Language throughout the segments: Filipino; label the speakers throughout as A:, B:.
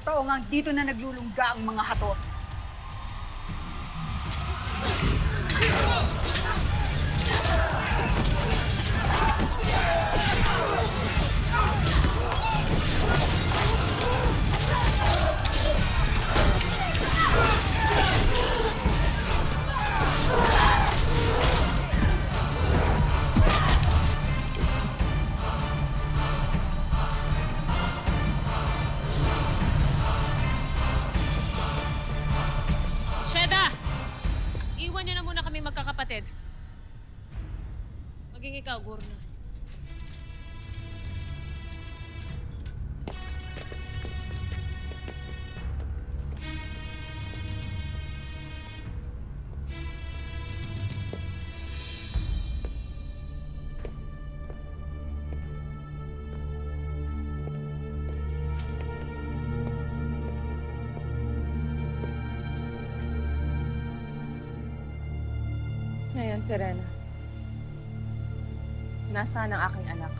A: Totoo nga, dito na naglulungga ang mga hatop.
B: Iwan niyo na muna kami magkakapatid. Maging ikaw, Gurna.
C: Ngayon, Perena. Nasaan ang aking anak?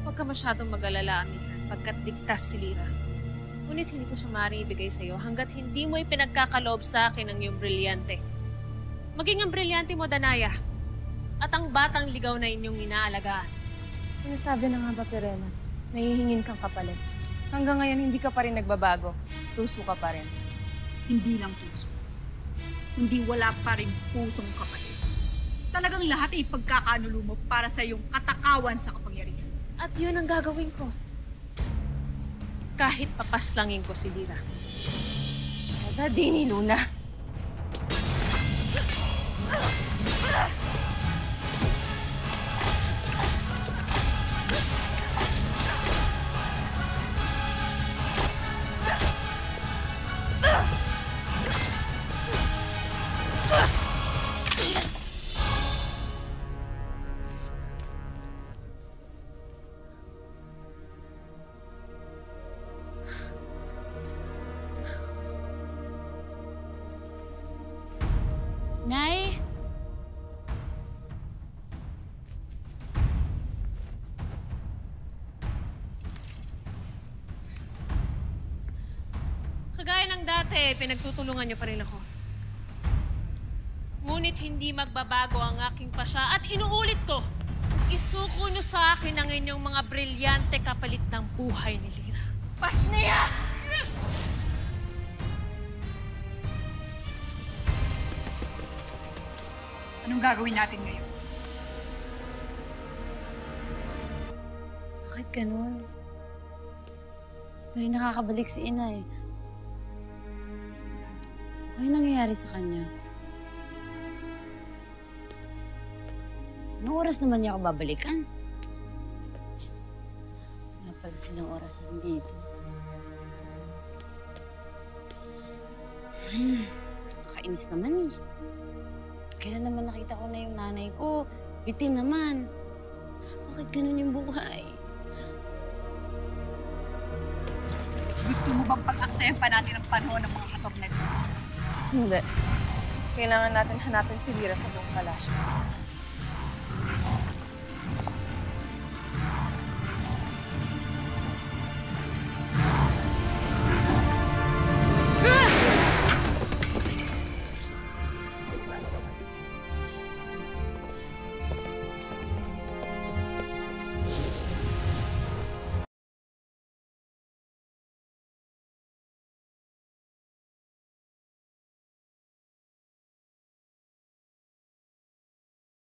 B: Huwag ka masyadong mag-alala, Amihan, pagkat ligtas si Lyra. Ngunit hindi ko siya maaaring ibigay sa'yo hanggat hindi mo ipinagkakaloob sa akin ang iyong brilyante. Maging ang brilyante mo, Danaya, at ang batang ligaw na inyong inaalagaan.
C: Sinasabi na nga ba, Perena, mahihingin kang kapalit. Hanggang ngayon, hindi ka pa rin nagbabago. Tuso ka pa rin.
A: Hindi lang puso, kundi wala pa rin pusong kapalit. Talagang lahat ay pagkakanulo mo para sa iyong katakawan sa kapangyarihan.
B: At yun ang gagawin ko. Kahit papaslangin ko si Lyra.
C: Sheda, di ni Luna.
D: Nay?
B: Kagaya ng dati, pinagtutulungan niyo pa rin ako. Ngunit hindi magbabago ang aking pasya at inuulit ko, isuko niyo sa akin ang inyong mga brilyante kapalit ng buhay ni Lyra.
A: Pasniya! Anong gagawin natin ngayon?
D: Bakit ganun? Di pa rin nakakabalik si Inay. Ano nangyayari sa kanya? Anong oras naman niya ako babalikan? Wala pala silang orasan dito. Nakakainis naman eh. Kailan naman nakita ko na yung nanay ko, bitin naman. Bakit ganun yung buhay?
A: Gusto mo bang pag-aksayan pa natin ang panahon ng mga hatop na ito?
C: Hindi. Kailangan natin hanapin si Lyra sa buong palasyo.